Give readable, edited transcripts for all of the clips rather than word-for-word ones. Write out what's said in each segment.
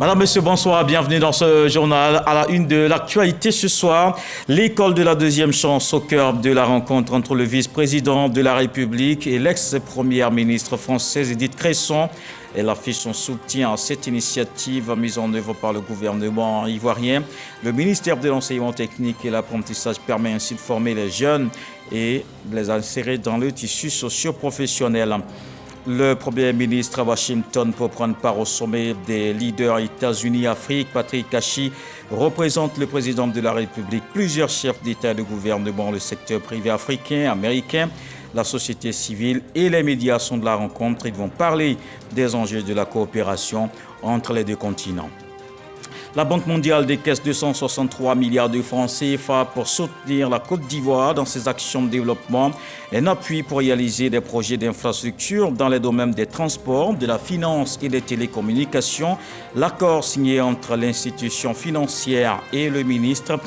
Madame, Monsieur, bonsoir, bienvenue dans ce journal. À la une de l'actualité ce soir, l'école de la deuxième chance au cœur de la rencontre entre le vice-président de la République et l'ex-première ministre française Edith Cresson. Elle affiche son soutien à cette initiative mise en œuvre par le gouvernement ivoirien. Le ministère de l'enseignement technique et l'apprentissage permet ainsi de former les jeunes et de les insérer dans le tissu socio-professionnel. Le Premier ministre à Washington pour prendre part au sommet des leaders États-Unis-Afrique. Patrick Kachi représente le président de la République, plusieurs chefs d'État et de gouvernement, le secteur privé africain, américain, la société civile et les médias sont de la rencontre. Ils vont parler des enjeux de la coopération entre les deux continents. La Banque mondiale décaisse 263 milliards de francs CFA pour soutenir la Côte d'Ivoire dans ses actions de développement. Un appui pour réaliser des projets d'infrastructure dans les domaines des transports, de la finance et des télécommunications. L'accord signé entre l'institution financière et le ministre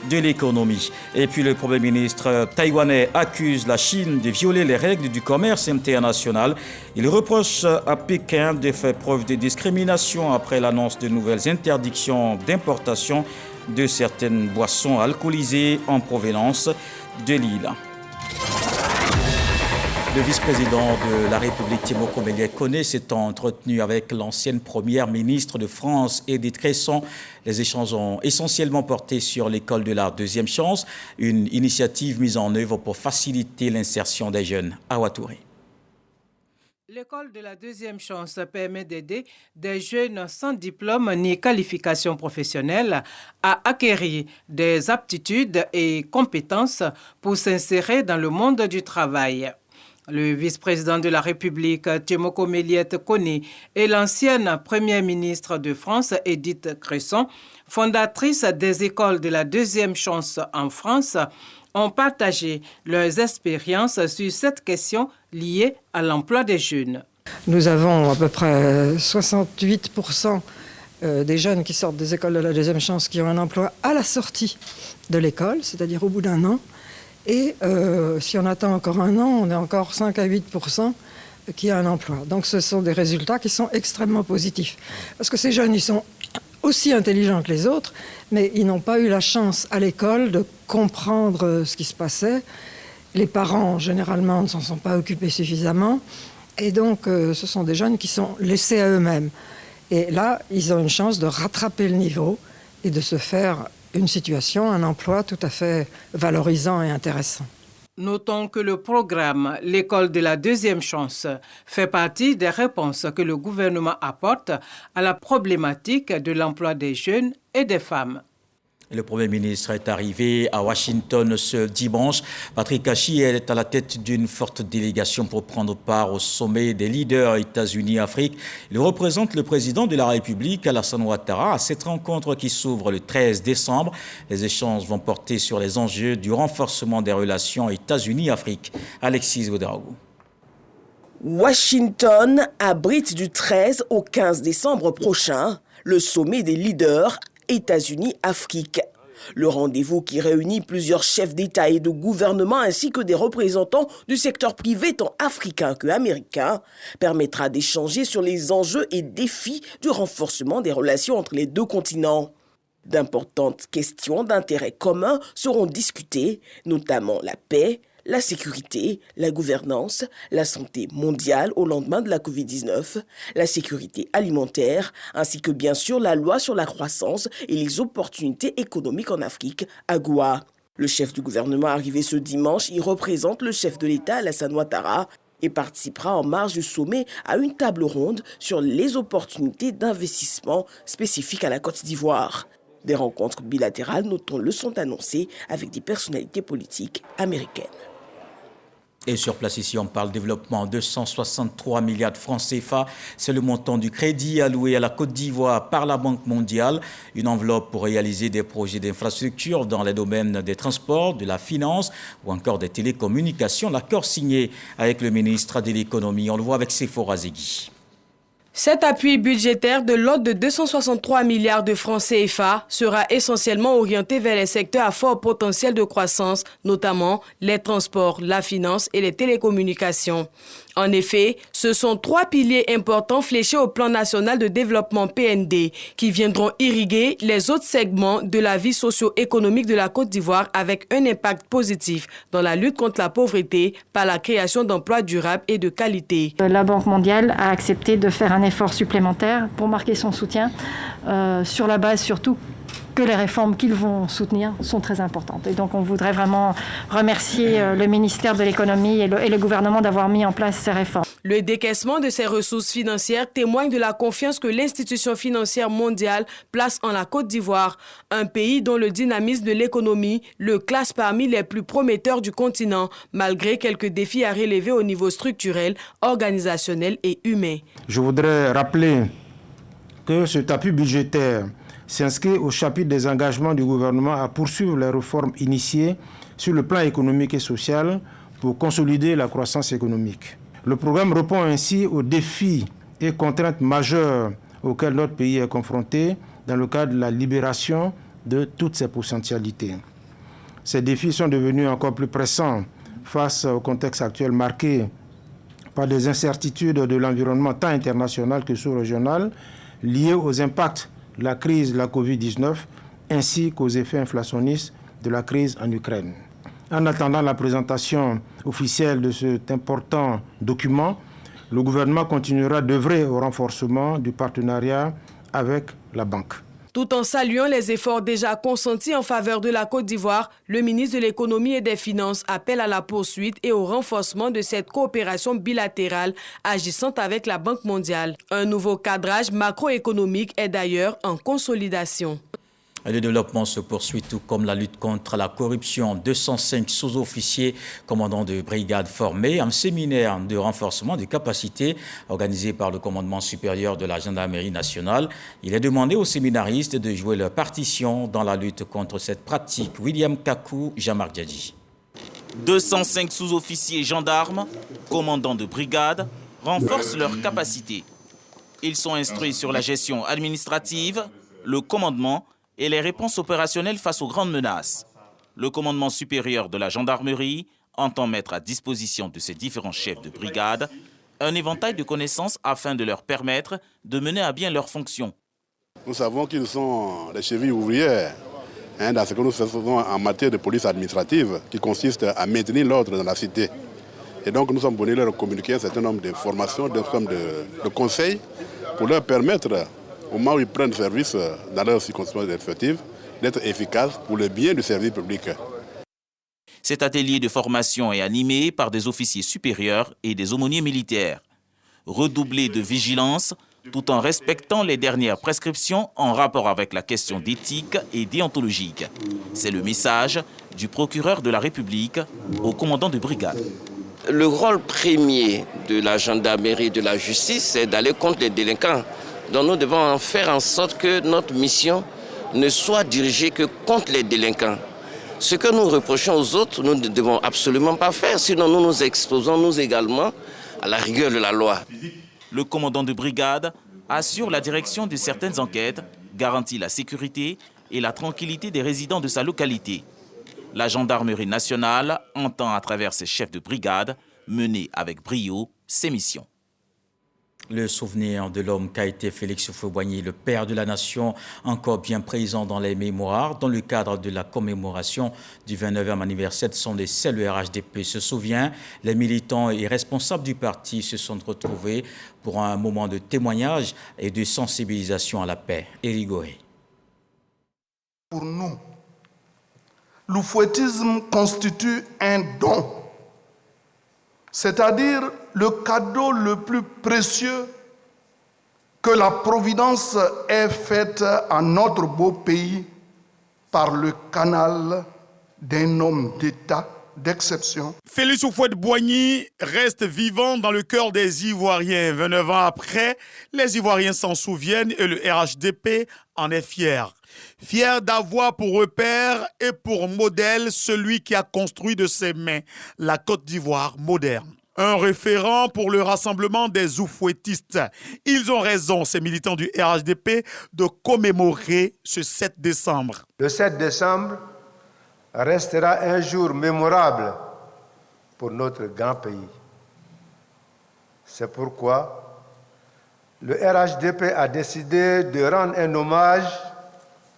de l'économie. Et puis le Premier ministre taïwanais accuse la Chine de violer les règles du commerce international. Il reproche à Pékin de faire preuve de discrimination après l'annonce de nouvelles interdictions d'importation de certaines boissons alcoolisées en provenance de l'île. Le vice-président de la République, Timoco Méliès-Koné, s'est entretenu avec l'ancienne première ministre de France, Edith Cresson. Les échanges ont essentiellement porté sur l'école de la deuxième chance, une initiative mise en œuvre pour faciliter l'insertion des jeunes. Awa Touré. L'école de la deuxième chance permet d'aider des jeunes sans diplôme ni qualification professionnelle à acquérir des aptitudes et compétences pour s'insérer dans le monde du travail. Le vice-président de la République, Timoco Méliès-Koné, et l'ancienne première ministre de France, Edith Cresson, fondatrice des écoles de la deuxième chance en France, ont partagé leurs expériences sur cette question liée à l'emploi des jeunes. Nous avons à peu près 68% des jeunes qui sortent des écoles de la deuxième chance qui ont un emploi à la sortie de l'école, c'est-à-dire au bout d'un an. Et si on attend encore un an, on est encore 5 à 8% qui a un emploi. Donc ce sont des résultats qui sont extrêmement positifs. Parce que ces jeunes, ils sont aussi intelligents que les autres, mais ils n'ont pas eu la chance à l'école de comprendre ce qui se passait. Les parents, généralement, ne s'en sont pas occupés suffisamment. Et donc ce sont des jeunes qui sont laissés à eux-mêmes. Et là, ils ont une chance de rattraper le niveau et de se faire une situation, un emploi tout à fait valorisant et intéressant. Notons que le programme L'école de la deuxième chance fait partie des réponses que le gouvernement apporte à la problématique de l'emploi des jeunes et des femmes. Le Premier ministre est arrivé à Washington ce dimanche. Patrick Kachi est à la tête d'une forte délégation pour prendre part au sommet des leaders États-Unis-Afrique. Il représente le président de la République, Alassane Ouattara, à cette rencontre qui s'ouvre le 13 décembre. Les échanges vont porter sur les enjeux du renforcement des relations États-Unis-Afrique. Alexis Ouedraogo. Washington abrite du 13 au 15 décembre prochain le sommet des leaders États-Unis-Afrique. Le rendez-vous qui réunit plusieurs chefs d'État et de gouvernement ainsi que des représentants du secteur privé tant africain que américain permettra d'échanger sur les enjeux et défis du renforcement des relations entre les deux continents. D'importantes questions d'intérêt commun seront discutées, notamment la paix, la sécurité, la gouvernance, la santé mondiale au lendemain de la Covid-19, la sécurité alimentaire, ainsi que bien sûr la loi sur la croissance et les opportunités économiques en Afrique, AGOA. Le chef du gouvernement arrivé ce dimanche y représente le chef de l'État, Alassane Ouattara, et participera en marge du sommet à une table ronde sur les opportunités d'investissement spécifiques à la Côte d'Ivoire. Des rencontres bilatérales, notons-le, sont annoncées avec des personnalités politiques américaines. Et sur place ici, on parle développement, 263 milliards de francs CFA. C'est le montant du crédit alloué à la Côte d'Ivoire par la Banque mondiale. Une enveloppe pour réaliser des projets d'infrastructure dans les domaines des transports, de la finance ou encore des télécommunications. L'accord signé avec le ministre de l'économie, on le voit avec Sephora Zegui. Cet appui budgétaire de l'ordre de 263 milliards de francs CFA sera essentiellement orienté vers les secteurs à fort potentiel de croissance, notamment les transports, la finance et les télécommunications. En effet, ce sont 3 piliers importants fléchés au plan national de développement PND qui viendront irriguer les autres segments de la vie socio-économique de la Côte d'Ivoire avec un impact positif dans la lutte contre la pauvreté par la création d'emplois durables et de qualité. La Banque mondiale a accepté de faire un effort supplémentaire pour marquer son soutien sur la base surtout que les réformes qu'ils vont soutenir sont très importantes. Et donc on voudrait vraiment remercier le ministère de l'économie et le gouvernement d'avoir mis en place ces réformes. Le décaissement de ces ressources financières témoigne de la confiance que l'institution financière mondiale place en la Côte d'Ivoire, un pays dont le dynamisme de l'économie le classe parmi les plus prometteurs du continent, malgré quelques défis à relever au niveau structurel, organisationnel et humain. Je voudrais rappeler que cet appui budgétaire s'inscrit au chapitre des engagements du gouvernement à poursuivre les réformes initiées sur le plan économique et social pour consolider la croissance économique. Le programme répond ainsi aux défis et contraintes majeures auxquels notre pays est confronté dans le cadre de la libération de toutes ses potentialités. Ces défis sont devenus encore plus pressants face au contexte actuel marqué par des incertitudes de l'environnement tant international que sous-régional liées aux impacts de la crise de la Covid-19 ainsi qu'aux effets inflationnistes de la crise en Ukraine. En attendant la présentation officielle de cet important document, le gouvernement continuera d'œuvrer au renforcement du partenariat avec la banque. Tout en saluant les efforts déjà consentis en faveur de la Côte d'Ivoire, le ministre de l'Économie et des Finances appelle à la poursuite et au renforcement de cette coopération bilatérale agissant avec la Banque mondiale. Un nouveau cadrage macroéconomique est d'ailleurs en consolidation. Le développement se poursuit tout comme la lutte contre la corruption. 205 sous-officiers, commandants de brigade formés, un séminaire de renforcement des capacités organisé par le commandement supérieur de la gendarmerie nationale. Il est demandé aux séminaristes de jouer leur partition dans la lutte contre cette pratique. William Kakou, Jean-Marc Djadji. 205 sous-officiers gendarmes, commandants de brigade, renforcent leurs capacités. Ils sont instruits sur la gestion administrative, le commandement et les réponses opérationnelles face aux grandes menaces. Le commandement supérieur de la gendarmerie entend mettre à disposition de ses différents chefs de brigade un éventail de connaissances afin de leur permettre de mener à bien leurs fonctions. Nous savons qu'ils sont les chevilles ouvrières dans ce que nous faisons en matière de police administrative qui consiste à maintenir l'ordre dans la cité. Et donc nous sommes venus leur communiquer un certain nombre de formations, de conseils pour leur permettre, au moment où ils prennent service dans leurs circonstances respectives, d'être efficaces pour le bien du service public. Cet atelier de formation est animé par des officiers supérieurs et des aumôniers militaires. Redoubler de vigilance tout en respectant les dernières prescriptions en rapport avec la question d'éthique et déontologique. C'est le message du procureur de la République au commandant de brigade. Le rôle premier de la gendarmerie et de la justice, c'est d'aller contre les délinquants. Donc nous devons faire en sorte que notre mission ne soit dirigée que contre les délinquants. Ce que nous reprochons aux autres, nous ne devons absolument pas faire, sinon nous nous exposons nous également à la rigueur de la loi. Le commandant de brigade assure la direction de certaines enquêtes, garantit la sécurité et la tranquillité des résidents de sa localité. La gendarmerie nationale entend à travers ses chefs de brigade mener avec brio ses missions. Le souvenir de l'homme qu'a été Félix Houphouët-Boigny, le père de la nation, encore bien présent dans les mémoires. Dans le cadre de la commémoration du 29e anniversaire de son décès, le RHDP se souvient. Les militants et responsables du parti se sont retrouvés pour un moment de témoignage et de sensibilisation à la paix. Éric Goré. Pour nous, l'oufouettisme constitue un don, c'est-à-dire le cadeau le plus précieux que la Providence ait fait à notre beau pays par le canal d'un homme d'État d'exception. Félix Houphouët-Boigny reste vivant dans le cœur des Ivoiriens. 29 ans après, les Ivoiriens s'en souviennent et le RHDP en est fier. Fier d'avoir pour repère et pour modèle celui qui a construit de ses mains la Côte d'Ivoire moderne. Un référent pour le rassemblement des oufouettistes. Ils ont raison, ces militants du RHDP, de commémorer ce 7 décembre. Le 7 décembre restera un jour mémorable pour notre grand pays. C'est pourquoi le RHDP a décidé de rendre un hommage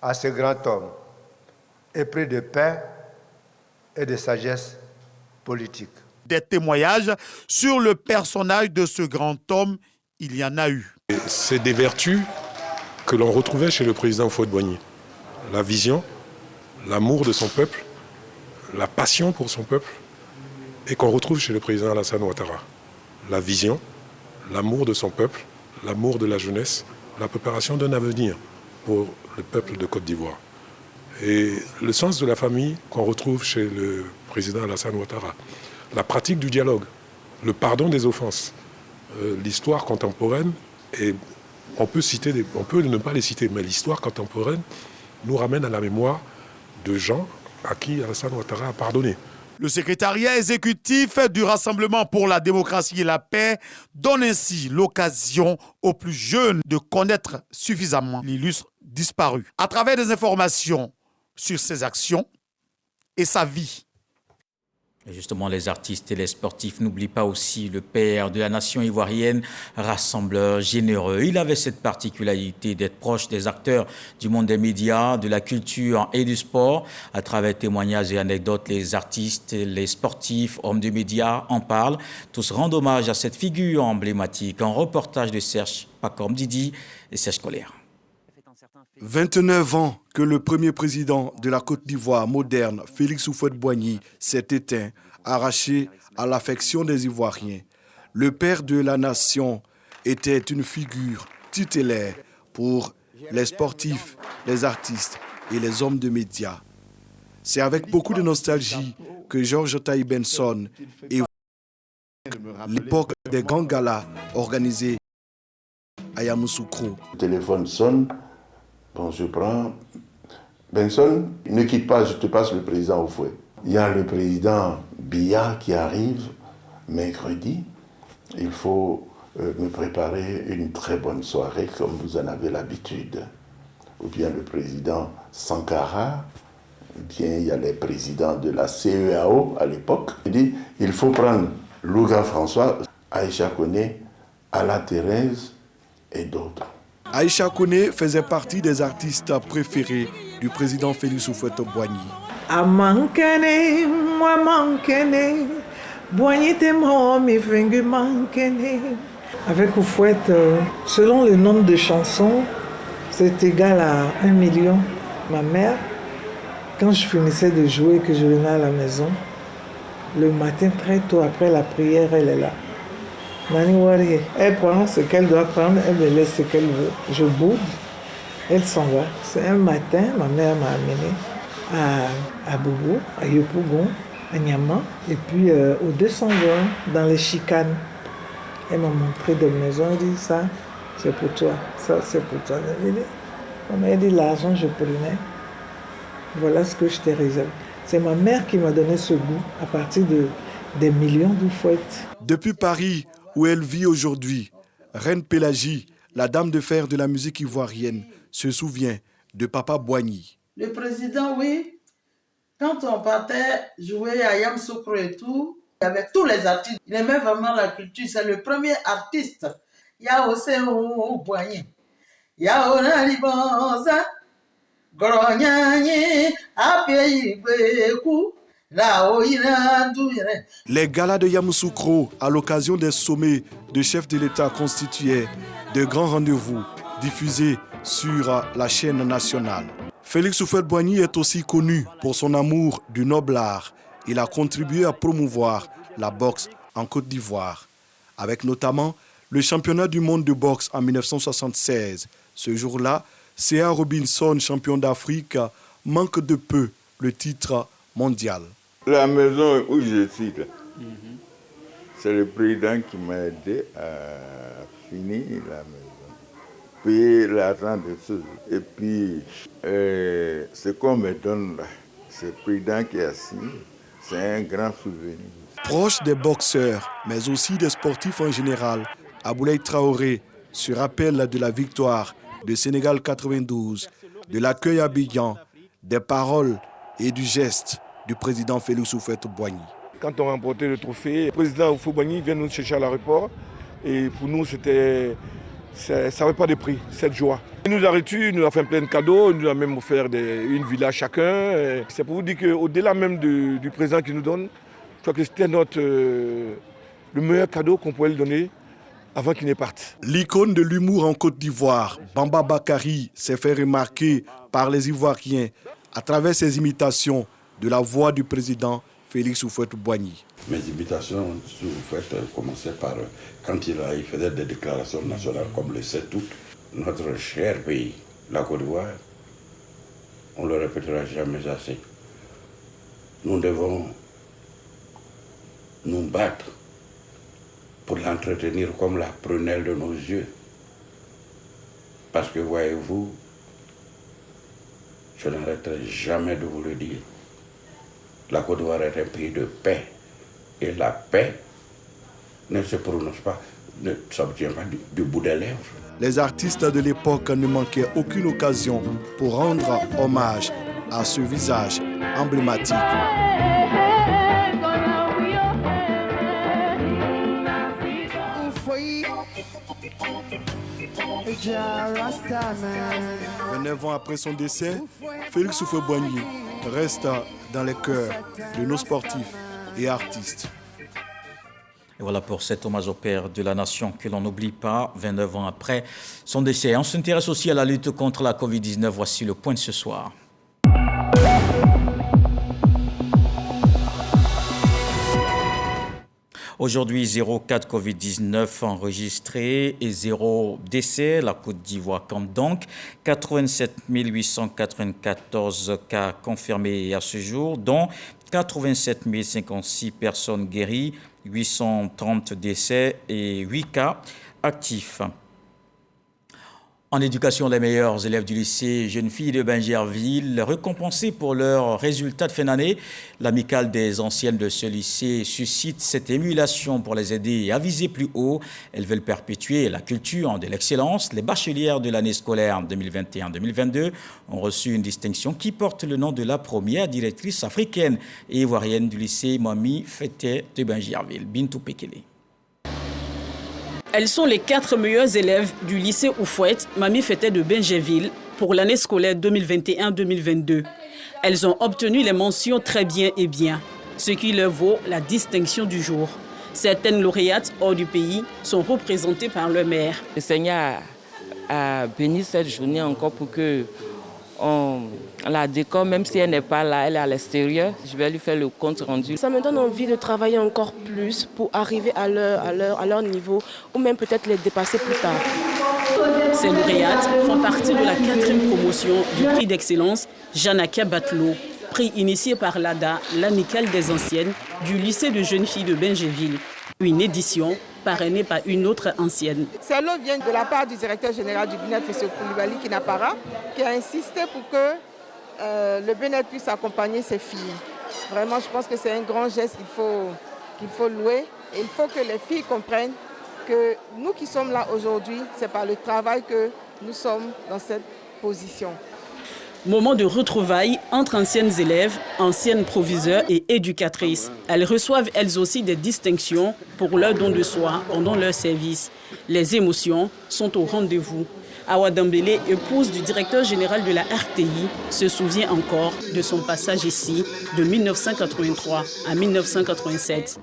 à ce grand homme, épris de paix et de sagesse politique. Des témoignages sur le personnage de ce grand homme, il y en a eu. C'est des vertus que l'on retrouvait chez le président Houphouët-Boigny. La vision, l'amour de son peuple, la passion pour son peuple, et qu'on retrouve chez le président Alassane Ouattara. La vision, l'amour de son peuple, l'amour de la jeunesse, la préparation d'un avenir pour le peuple de Côte d'Ivoire. Et le sens de la famille qu'on retrouve chez le président Alassane Ouattara. La pratique du dialogue, le pardon des offenses, l'histoire contemporaine, et on peut ne pas les citer, mais l'histoire contemporaine nous ramène à la mémoire de gens à qui Alassane Ouattara a pardonné. Le secrétariat exécutif du Rassemblement pour la démocratie et la paix donne ainsi l'occasion aux plus jeunes de connaître suffisamment l'illustre disparu à travers des informations sur ses actions et sa vie. Et justement, les artistes et les sportifs n'oublient pas aussi le père de la nation ivoirienne, rassembleur généreux. Il avait cette particularité d'être proche des acteurs du monde des médias, de la culture et du sport. À travers témoignages et anecdotes, les artistes, les sportifs, hommes de médias en parlent. Tous rendent hommage à cette figure emblématique. Un reportage de Serge Pacom Didi et Serge Colère. 29 ans que le premier président de la Côte d'Ivoire moderne, Félix Houphouët-Boigny, s'est éteint, arraché à l'affection des Ivoiriens. Le père de la nation était une figure tutélaire pour les sportifs, les artistes et les hommes de médias. C'est avec beaucoup de nostalgie que Georges Taï Benson évoque l'époque des grands galas organisés à Yamoussoukro. Le téléphone sonne. Bon, je prends. Benson, ne quitte pas, je te passe le président Houphouët. Il y a le président Biya qui arrive mercredi. Il faut me préparer une très bonne soirée comme vous en avez l'habitude. Ou bien le président Sankara, ou bien il y a les présidents de la CEAO à l'époque. Il dit, il faut prendre Louga François, Aïcha Koné, Ala Thérèse et d'autres. Aïcha Koné faisait partie des artistes préférés du président Félix Houphouët-Boigny. Amankene, moi mankene, Boigny te mi fengu mankene. Avec Houphouët, selon le nombre de chansons, c'est égal à 1 million. Ma mère, quand je finissais de jouer, que je venais à la maison, le matin très tôt après la prière, elle est là. Elle prend ce qu'elle doit prendre, elle me laisse ce qu'elle veut. Je boude, elle s'en va. C'est un matin, ma mère m'a amené à Boubou, à Yopougon, à Niama, et puis au 220, dans les chicanes. Elle m'a montré des maisons, elle dit ça, c'est pour toi, ça c'est pour toi. Elle dit l'argent, je prenais. Voilà ce que je t'ai réservé. C'est ma mère qui m'a donné ce goût à partir des millions d'Houphouët. Depuis Paris, où elle vit aujourd'hui, Reine Pélagie, la dame de fer de la musique ivoirienne, se souvient de Papa Boigny. Le président, oui, quand on partait jouer à Yamoussoukro et tout, avec tous les artistes, il aimait vraiment la culture. C'est le premier artiste. Il y a aussi Boigny. Il y a aussi Bonza, Grognani, Apéïbekou. Les galas de Yamoussoukro, à l'occasion des sommets de chefs de l'État, constituaient de grands rendez-vous diffusés sur la chaîne nationale. Félix Houphouët-Boigny est aussi connu pour son amour du noble art. Il a contribué à promouvoir la boxe en Côte d'Ivoire, avec notamment le championnat du monde de boxe en 1976. Ce jour-là, C.A. Robinson, champion d'Afrique, manque de peu le titre mondial. La maison où je suis, c'est le président qui m'a aidé à finir la maison, payer l'argent de choses. Et puis, ce qu'on me donne là, c'est le président qui a signé. C'est un grand souvenir. Proche des boxeurs, mais aussi des sportifs en général, Aboulaye Traoré se rappelle de la victoire de Sénégal 92, de l'accueil à Abidjan, des paroles et du geste du président Félix Houphouët-Boigny. Quand on remportait le trophée, le président Houphouët-Boigny vient nous chercher à l'aéroport et pour nous, ça n'avait pas de prix, cette joie. Il nous a reçus, il nous a fait plein de cadeaux, il nous a même offert une villa chacun. C'est pour vous dire qu'au-delà même du président qu'il nous donne, je crois que c'était le meilleur cadeau qu'on pouvait lui donner avant qu'il ne parte. L'icône de l'humour en Côte d'Ivoire, Bamba Bakary, s'est fait remarquer par les Ivoiriens à travers ses imitations de la voix du président Félix Houphouët-Boigny. Mes imitations sur Houphouët commençaient par quand il faisait des déclarations nationales comme le 7 août. Notre cher pays, la Côte d'Ivoire, on ne le répétera jamais assez. Nous devons nous battre pour l'entretenir comme la prunelle de nos yeux. Parce que voyez-vous, je n'arrêterai jamais de vous le dire, la Côte d'Ivoire est un pays de paix. Et la paix ne se prononce pas, ne s'obtient pas du bout des lèvres. Les artistes de l'époque ne manquaient aucune occasion pour rendre hommage à ce visage emblématique. Neuf ans après son décès, Félix Houphouët-Boigny reste dans les cœurs de nos sportifs et artistes. Et voilà pour cet hommage au père de la nation que l'on n'oublie pas, 29 ans après son décès. On s'intéresse aussi à la lutte contre la Covid-19. Voici le point de ce soir. Aujourd'hui, 0 cas de Covid-19 enregistrés et 0 décès. La Côte d'Ivoire compte donc 87 894 cas confirmés à ce jour, dont 87 056 personnes guéries, 830 décès et 8 cas actifs. En éducation, les meilleurs élèves du lycée Jeunes Filles de Bingerville, récompensés pour leurs résultats de fin d'année. L'amicale des anciennes de ce lycée suscite cette émulation pour les aider à viser plus haut. Elles veulent perpétuer la culture de l'excellence. Les bachelières de l'année scolaire 2021-2022 ont reçu une distinction qui porte le nom de la première directrice africaine et ivoirienne du lycée Mami Fete de Bingerville, Bintou Pekele. Elles sont les 4 meilleures élèves du lycée Houphouët Mami Fete de Bingerville pour l'année scolaire 2021-2022. Elles ont obtenu les mentions très bien et bien, ce qui leur vaut la distinction du jour. Certaines lauréates hors du pays sont représentées par leur mère. Le Seigneur a béni cette journée encore pour que on la décore, même si elle n'est pas là, elle est à l'extérieur. Je vais lui faire le compte rendu. Ça me donne envie de travailler encore plus pour arriver à leur niveau ou même peut-être les dépasser plus tard. Ces lauréates font partie de la 4e promotion du prix d'excellence Janakia Batelot, prix initié par l'ADA, l'amicale des anciennes du lycée de jeunes filles de Bingerville. Une édition parrainée par une autre ancienne. Ces lots viennent de la part du directeur général du BNED, M. Koulibaly Kinapara, qui a insisté pour que le BNED puisse accompagner ses filles. Vraiment, je pense que c'est un grand geste qu'il faut louer. Et il faut que les filles comprennent que nous qui sommes là aujourd'hui, c'est par le travail que nous sommes dans cette position. Moment de retrouvailles entre anciennes élèves, anciennes proviseurs et éducatrices. Elles reçoivent elles aussi des distinctions pour leur don de soi pendant leur service. Les émotions sont au rendez-vous. Awa Dambélé, épouse du directeur général de la RTI, se souvient encore de son passage ici de 1983 à 1987.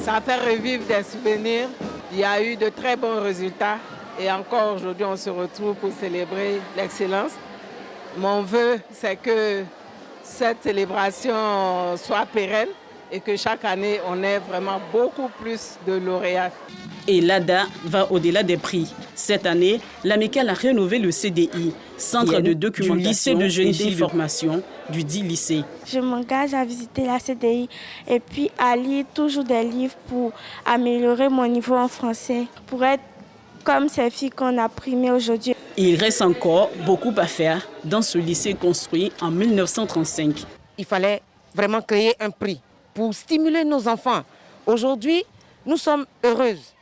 Ça a fait revivre des souvenirs. Il y a eu de très bons résultats. Et encore aujourd'hui, on se retrouve pour célébrer l'excellence. Mon vœu, c'est que cette célébration soit pérenne et que chaque année, on ait vraiment beaucoup plus de lauréats. Et l'ADA va au-delà des prix. Cette année, l'amicale a rénové le CDI, Centre de documentation du lycée de jeunes filles formation du dit lycée. Je m'engage à visiter la CDI et puis à lire toujours des livres pour améliorer mon niveau en français, pour être comme ces filles qu'on a primées aujourd'hui. Il reste encore beaucoup à faire dans ce lycée construit en 1935. Il fallait vraiment créer un prix pour stimuler nos enfants. Aujourd'hui, nous sommes heureuses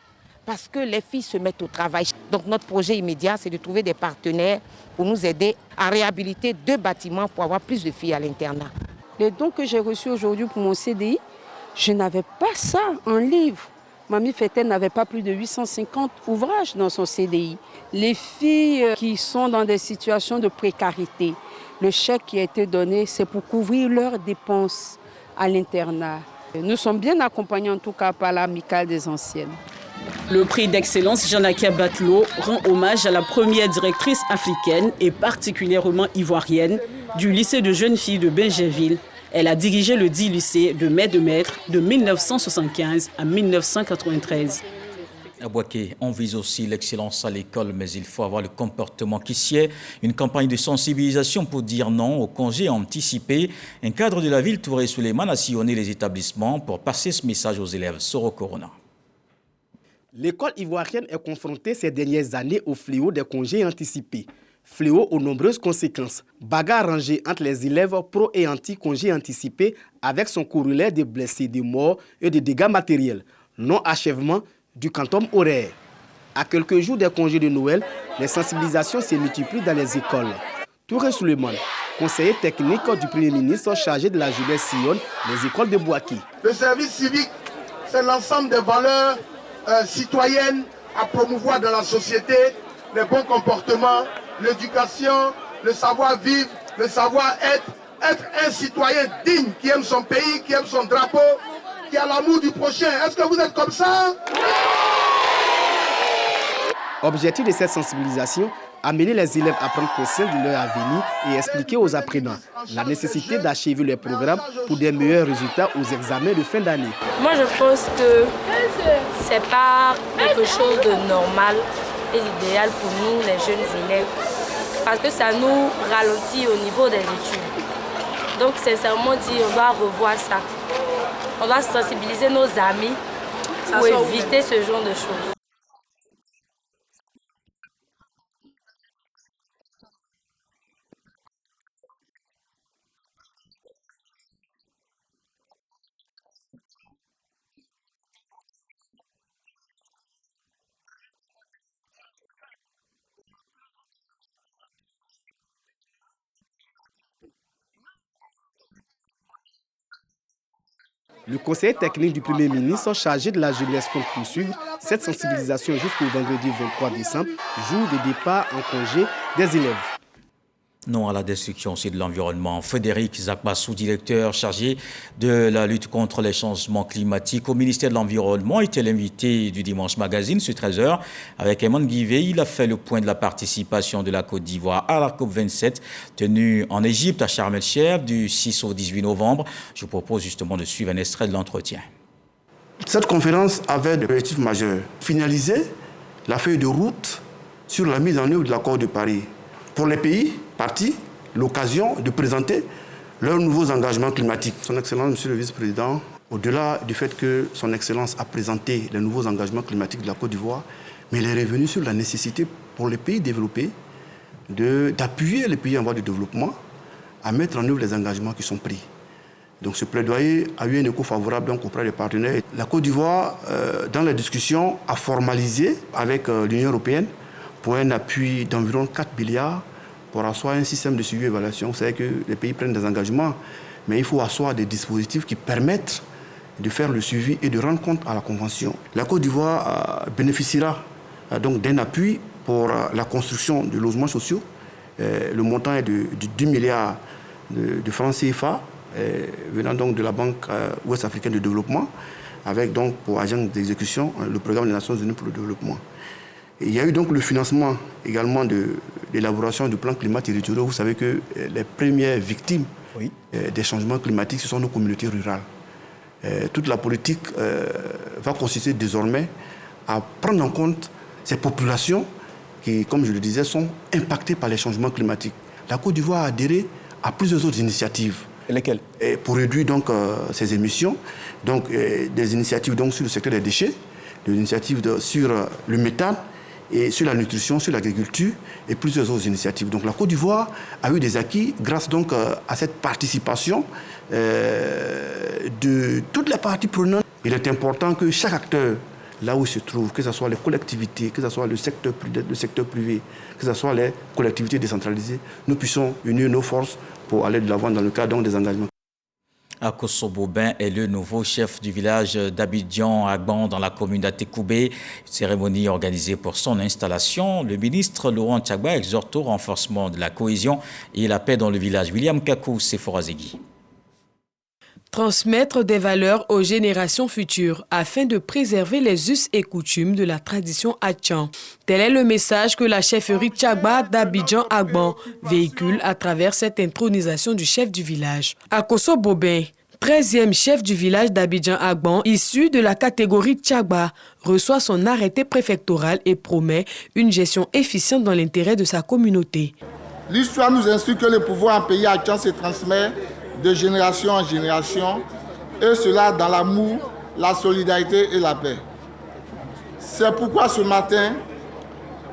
parce que les filles se mettent au travail. Donc notre projet immédiat, c'est de trouver des partenaires pour nous aider à réhabiliter 2 bâtiments pour avoir plus de filles à l'internat. Les dons que j'ai reçus aujourd'hui pour mon CDI, je n'avais pas ça en livre. Mamie Fétel n'avait pas plus de 850 ouvrages dans son CDI. Les filles qui sont dans des situations de précarité, le chèque qui a été donné, c'est pour couvrir leurs dépenses à l'internat. Nous sommes bien accompagnés en tout cas par l'Amicale des Anciennes. Le prix d'excellence Janakia Batlo rend hommage à la première directrice africaine et particulièrement ivoirienne du lycée de jeunes filles de Benjerville. Elle a dirigé le dit lycée de Mai de Maître de 1975 à 1993. À Boaké, on vise aussi l'excellence à l'école, mais il faut avoir le comportement qui sied. Une campagne de sensibilisation pour dire non aux congés anticipés. Un cadre de la ville, Touré Souleymane, a sillonné les établissements pour passer ce message aux élèves. Soro Corona. L'école ivoirienne est confrontée ces dernières années au fléau des congés anticipés. Fléau aux nombreuses conséquences. Bagarre rangée entre les élèves pro et anti-congés anticipés avec son corollaire de blessés, de morts et de dégâts matériels. Non-achèvement du quantum horaire. À quelques jours des congés de Noël, les sensibilisations se multiplient dans les écoles. Touré Souleymane, conseiller technique du Premier ministre chargé de la jeunesse sillonne les écoles de Boaké. Le service civique, c'est l'ensemble des valeurs citoyennes à promouvoir dans la société, les bons comportements, l'éducation, le savoir-vivre, le savoir-être, être un citoyen digne qui aime son pays, qui aime son drapeau, qui a l'amour du prochain. Est-ce que vous êtes comme ça? Objectif de cette sensibilisation, amener les élèves à prendre conscience de leur avenir et expliquer aux apprenants la nécessité d'achever les programmes pour des meilleurs résultats aux examens de fin d'année. Moi, je pense que c'est pas quelque chose de normal et idéal pour nous, les jeunes élèves, parce que ça nous ralentit au niveau des études. Donc, sincèrement dit, on doit revoir ça. On doit sensibiliser nos amis pour éviter ce genre de choses. Le conseiller technique du Premier ministre chargé de la jeunesse compte poursuivre cette sensibilisation jusqu'au vendredi 23 décembre, jour de départ en congé des élèves. Non à la destruction aussi de l'environnement. Frédéric Zakbassou, directeur chargé de la lutte contre les changements climatiques au ministère de l'Environnement, était l'invité du Dimanche Magazine sur 13h. Avec Eman Guivé, il a fait le point de la participation de la Côte d'Ivoire à la COP27 tenue en Égypte à Sharm el-Sheikh du 6 au 18 novembre. Je vous propose justement de suivre un extrait de l'entretien. Cette conférence avait des objectifs majeurs. Finaliser la feuille de route sur la mise en œuvre de l'accord de Paris. Pour les pays partis, l'occasion de présenter leurs nouveaux engagements climatiques. Son Excellence, Monsieur le Vice-président, au-delà du fait que Son Excellence a présenté les nouveaux engagements climatiques de la Côte d'Ivoire, mais il est revenu sur la nécessité pour les pays développés d'appuyer les pays en voie de développement à mettre en œuvre les engagements qui sont pris. Donc ce plaidoyer a eu un écho favorable auprès des partenaires. La Côte d'Ivoire, dans la discussion, a formalisé avec l'Union européenne pour un appui d'environ 4 milliards pour asseoir un système de suivi et d'évaluation. C'est que les pays prennent des engagements, mais il faut asseoir des dispositifs qui permettent de faire le suivi et de rendre compte à la Convention. La Côte d'Ivoire bénéficiera donc d'un appui pour la construction de logements sociaux. Le montant est de 10 milliards de francs CFA, venant donc de la Banque ouest-africaine de développement, avec donc pour agent d'exécution le programme des Nations Unies pour le développement. Et il y a eu donc le financement également de l'élaboration du plan climat territorial. Vous savez que les premières victimes des changements climatiques, ce sont nos communautés rurales. Toute la politique va consister désormais à prendre en compte ces populations qui, comme je le disais, sont impactées par les changements climatiques. La Côte d'Ivoire a adhéré à plusieurs autres initiatives. Et lesquelles? Pour réduire donc ces émissions, donc des initiatives donc sur le secteur des déchets, des initiatives sur le méthane et sur la nutrition, sur l'agriculture et plusieurs autres initiatives. Donc la Côte d'Ivoire a eu des acquis grâce donc à cette participation de toutes les parties prenantes. Il est important que chaque acteur, là où il se trouve, que ce soit les collectivités, que ce soit le secteur privé, que ce soit les collectivités décentralisées, nous puissions unir nos forces pour aller de l'avant dans le cadre des engagements. Akoso Bobin est le nouveau chef du village d'Abidjan-Agban dans la commune d'Atekoubé. Une cérémonie organisée pour son installation. Le ministre Laurent Tchagba exhorte au renforcement de la cohésion et la paix dans le village. William Kakou, Sephorazegui. Transmettre des valeurs aux générations futures afin de préserver les us et coutumes de la tradition Atchan. Tel est le message que la chefferie Tchagba d'Abidjan-Agban véhicule à travers cette intronisation du chef du village. Akoso Bobin, 13e chef du village d'Abidjan-Agban, issu de la catégorie Tchagba, reçoit son arrêté préfectoral et promet une gestion efficiente dans l'intérêt de sa communauté. L'histoire nous instruit que le pouvoir en pays Atchan se transmet de génération en génération, et cela dans l'amour, la solidarité et la paix. C'est pourquoi ce matin,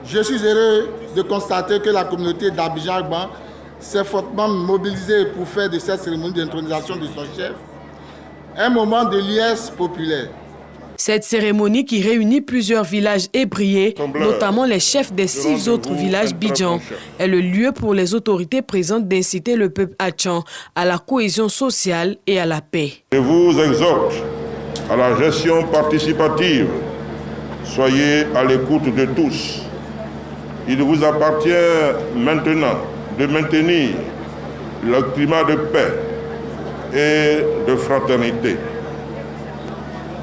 je suis heureux de constater que la communauté d'Abidjan-Agban s'est fortement mobilisée pour faire de cette cérémonie d'intronisation de son chef un moment de liesse populaire. Cette cérémonie qui réunit plusieurs villages ébriés, notamment les chefs des 6 autres villages Bidjan, est le lieu pour les autorités présentes d'inciter le peuple Atchan à la cohésion sociale et à la paix. Je vous exhorte à la gestion participative. Soyez à l'écoute de tous. Il vous appartient maintenant de maintenir le climat de paix et de fraternité.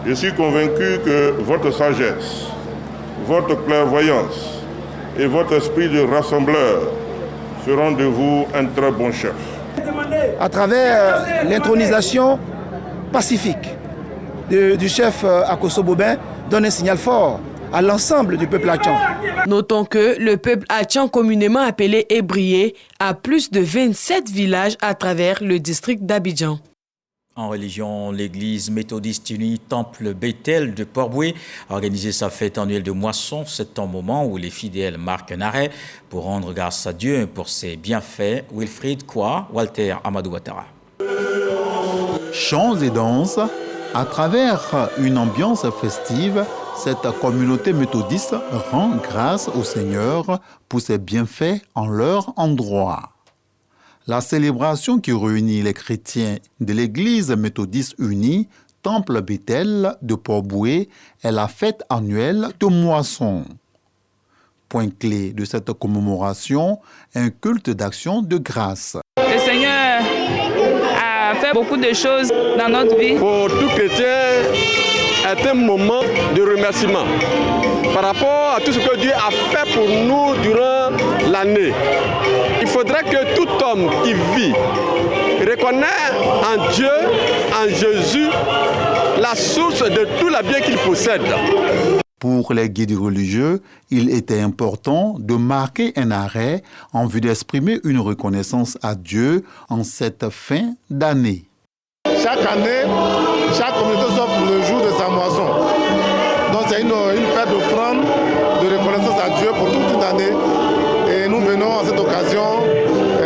Je suis convaincu que votre sagesse, votre clairvoyance et votre esprit de rassembleur feront de vous un très bon chef. À travers l'intronisation pacifique du chef Akoso Bobin, donne un signal fort à l'ensemble du peuple Atchan. Notons que le peuple Atchan, communément appelé Ébrié, a plus de 27 villages à travers le district d'Abidjan. En religion, l'église méthodiste unie Temple Bethel de Port-Bouët a organisé sa fête annuelle de moisson. C'est un moment où les fidèles marquent un arrêt pour rendre grâce à Dieu pour ses bienfaits. Wilfried Kwa, Walter Amadou Ouattara. Chants et danses, à travers une ambiance festive, cette communauté méthodiste rend grâce au Seigneur pour ses bienfaits en leur endroit. La célébration qui réunit les chrétiens de l'église méthodiste unie, Temple Bethel de Port-Bouët, est la fête annuelle de moisson. Point clé de cette commémoration, un culte d'action de grâce. Le Seigneur a fait beaucoup de choses dans notre vie. Pour tout chrétien, est un moment de remerciement par rapport à tout ce que Dieu a fait pour nous durant l'année. Il faudrait que tout homme qui vit reconnaisse en Dieu, en Jésus, la source de tout le bien qu'il possède. Pour les guides religieux, il était important de marquer un arrêt en vue d'exprimer une reconnaissance à Dieu en cette fin d'année. Chaque année, chaque communauté s'offre le jour de sa moisson. Donc c'est une fête d'offrande, de reconnaissance à Dieu pour toute une année. Et nous venons à cette occasion,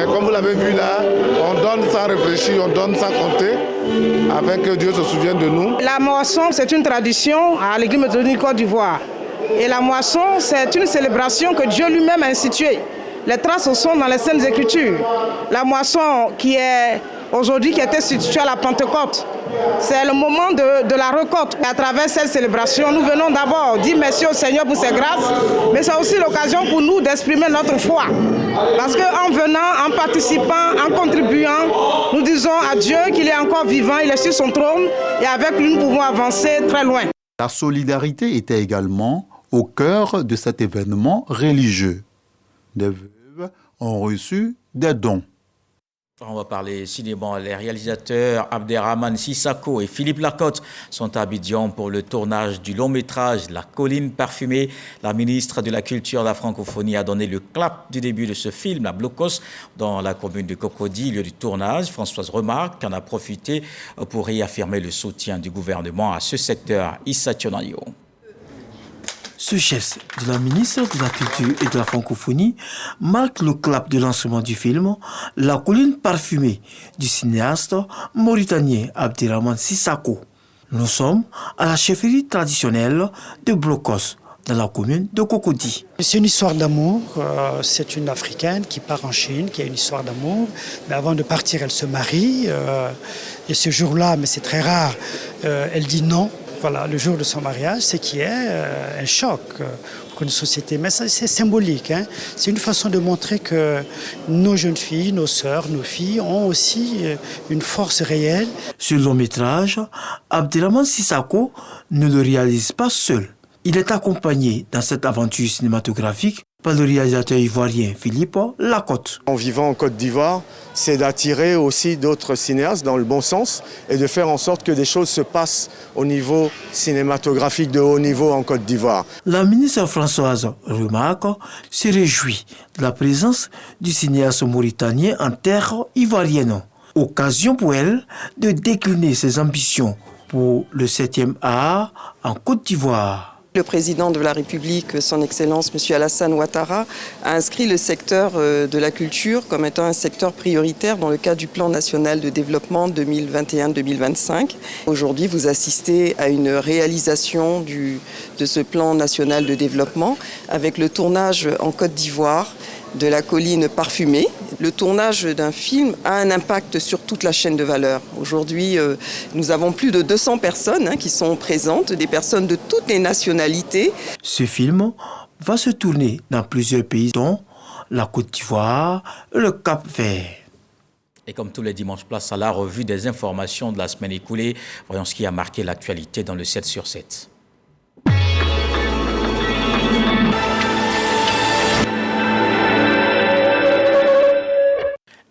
comme vous l'avez vu là, on donne sans réfléchir, on donne sans compter, afin que Dieu se souvienne de nous. La moisson, c'est une tradition à l'église méthodiste Côte d'Ivoire. Et la moisson, c'est une célébration que Dieu lui-même a instituée. Les traces sont dans les Saintes Écritures. La moisson qui est aujourd'hui qui était située à la Pentecôte, c'est le moment de la récolte. Et à travers cette célébration, nous venons d'abord dire merci au Seigneur pour ses grâces, mais c'est aussi l'occasion pour nous d'exprimer notre foi. Parce qu'en venant, en participant, en contribuant, nous disons à Dieu qu'il est encore vivant, il est sur son trône et avec lui nous pouvons avancer très loin. La solidarité était également au cœur de cet événement religieux. Des veuves ont reçu des dons. On va parler cinéma. Les réalisateurs Abderrahmane Sissako et Philippe Lacotte sont à Abidjan pour le tournage du long-métrage La Colline Parfumée. La ministre de la Culture et de la Francophonie a donné le clap du début de ce film à Blocos, dans la commune de Cocody, lieu du tournage. Françoise Remarque en a profité pour réaffirmer le soutien du gouvernement à ce secteur. Issa Tionayo. Ce geste de la ministre de la Culture et de la Francophonie marque le clap de lancement du film La colline parfumée du cinéaste mauritanien Abderrahmane Sissako. Nous sommes à la chefferie traditionnelle de Blocos, dans la commune de Cocody. C'est une histoire d'amour. C'est une Africaine qui part en Chine, qui a une histoire d'amour. Mais avant de partir, elle se marie. Et ce jour-là, mais c'est très rare, elle dit non. Voilà, le jour de son mariage, c'est qu'il y a un choc pour une société. Mais ça, c'est symbolique. Hein. C'est une façon de montrer que nos jeunes filles, nos sœurs, nos filles ont aussi une force réelle. Ce long métrage, Abderrahmane Sissako ne le réalise pas seul. Il est accompagné dans cette aventure cinématographique par le réalisateur ivoirien Philippe Lacotte. En vivant en Côte d'Ivoire, c'est d'attirer aussi d'autres cinéastes dans le bon sens et de faire en sorte que des choses se passent au niveau cinématographique de haut niveau en Côte d'Ivoire. La ministre Françoise Remarque se réjouit de la présence du cinéaste mauritanien en terre ivoirienne. Occasion pour elle de décliner ses ambitions pour le 7e art en Côte d'Ivoire. Le président de la République, son Excellence M. Alassane Ouattara, a inscrit le secteur de la culture comme étant un secteur prioritaire dans le cadre du plan national de développement 2021-2025. Aujourd'hui, vous assistez à une réalisation de ce plan national de développement avec le tournage en Côte d'Ivoire de la colline parfumée. Le tournage d'un film a un impact sur toute la chaîne de valeur. Aujourd'hui, nous avons plus de 200 personnes qui sont présentes, des personnes de toutes les nationalités. Ce film va se tourner dans plusieurs pays, dont la Côte d'Ivoire et le Cap-Vert. Et comme tous les dimanches, place à la revue des informations de la semaine écoulée. Voyons ce qui a marqué l'actualité dans le 7 sur 7.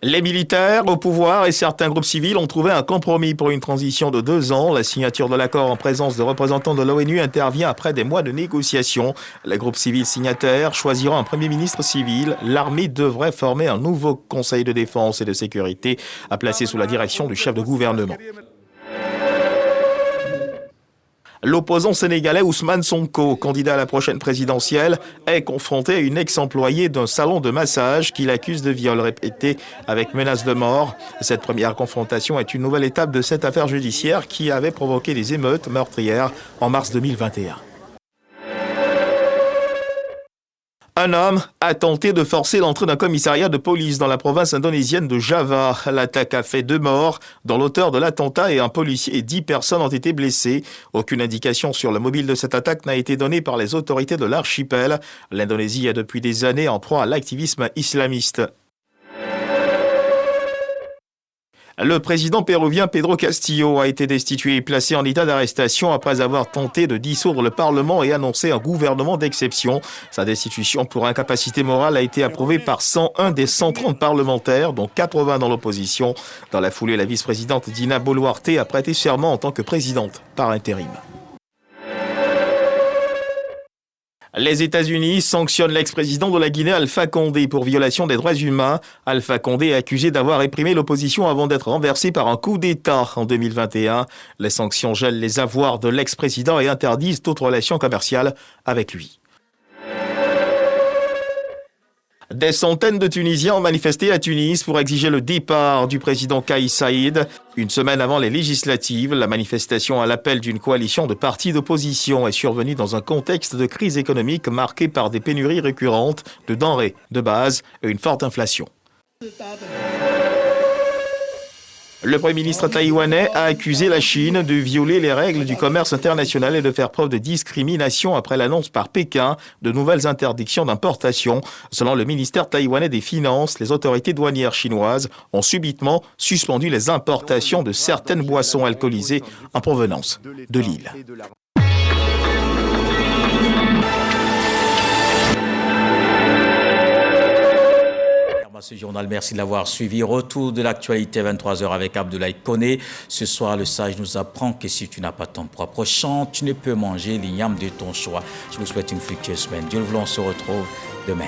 Les militaires au pouvoir et certains groupes civils ont trouvé un compromis pour une transition de 2 ans. La signature de l'accord en présence de représentants de l'ONU intervient après des mois de négociations. Les groupes civils signataires choisiront un premier ministre civil. L'armée devrait former un nouveau conseil de défense et de sécurité à placer sous la direction du chef de gouvernement. L'opposant sénégalais Ousmane Sonko, candidat à la prochaine présidentielle, est confronté à une ex-employée d'un salon de massage qui l'accuse de viol répété avec menace de mort. Cette première confrontation est une nouvelle étape de cette affaire judiciaire qui avait provoqué des émeutes meurtrières en mars 2021. Un homme a tenté de forcer l'entrée d'un commissariat de police dans la province indonésienne de Java. L'attaque a fait 2 morts, dont l'auteur de l'attentat et un policier, et 10 personnes ont été blessées. Aucune indication sur le mobile de cette attaque n'a été donnée par les autorités de l'archipel. L'Indonésie est depuis des années en proie à l'activisme islamiste. Le président péruvien Pedro Castillo a été destitué et placé en état d'arrestation après avoir tenté de dissoudre le Parlement et annoncer un gouvernement d'exception. Sa destitution pour incapacité morale a été approuvée par 101 des 130 parlementaires, dont 80 dans l'opposition. Dans la foulée, la vice-présidente Dina Boluarte a prêté serment en tant que présidente par intérim. Les États-Unis sanctionnent l'ex-président de la Guinée, Alpha Condé, pour violation des droits humains. Alpha Condé est accusé d'avoir réprimé l'opposition avant d'être renversé par un coup d'État en 2021. Les sanctions gèlent les avoirs de l'ex-président et interdisent toute relation commerciale avec lui. Des centaines de Tunisiens ont manifesté à Tunis pour exiger le départ du président Kais Saïed. Une semaine avant les législatives, la manifestation à l'appel d'une coalition de partis d'opposition est survenue dans un contexte de crise économique marqué par des pénuries récurrentes de denrées de base et une forte inflation. Le Premier ministre taïwanais a accusé la Chine de violer les règles du commerce international et de faire preuve de discrimination après l'annonce par Pékin de nouvelles interdictions d'importation. Selon le ministère taïwanais des Finances, les autorités douanières chinoises ont subitement suspendu les importations de certaines boissons alcoolisées en provenance de l'île. Ce journal, merci de l'avoir suivi. Retour de l'actualité 23h avec Abdoulaye Koné. Ce soir, le sage nous apprend que si tu n'as pas ton propre champ, tu ne peux manger l'igname de ton choix. Je vous souhaite une fructueuse semaine. Dieu le voulant, on se retrouve demain.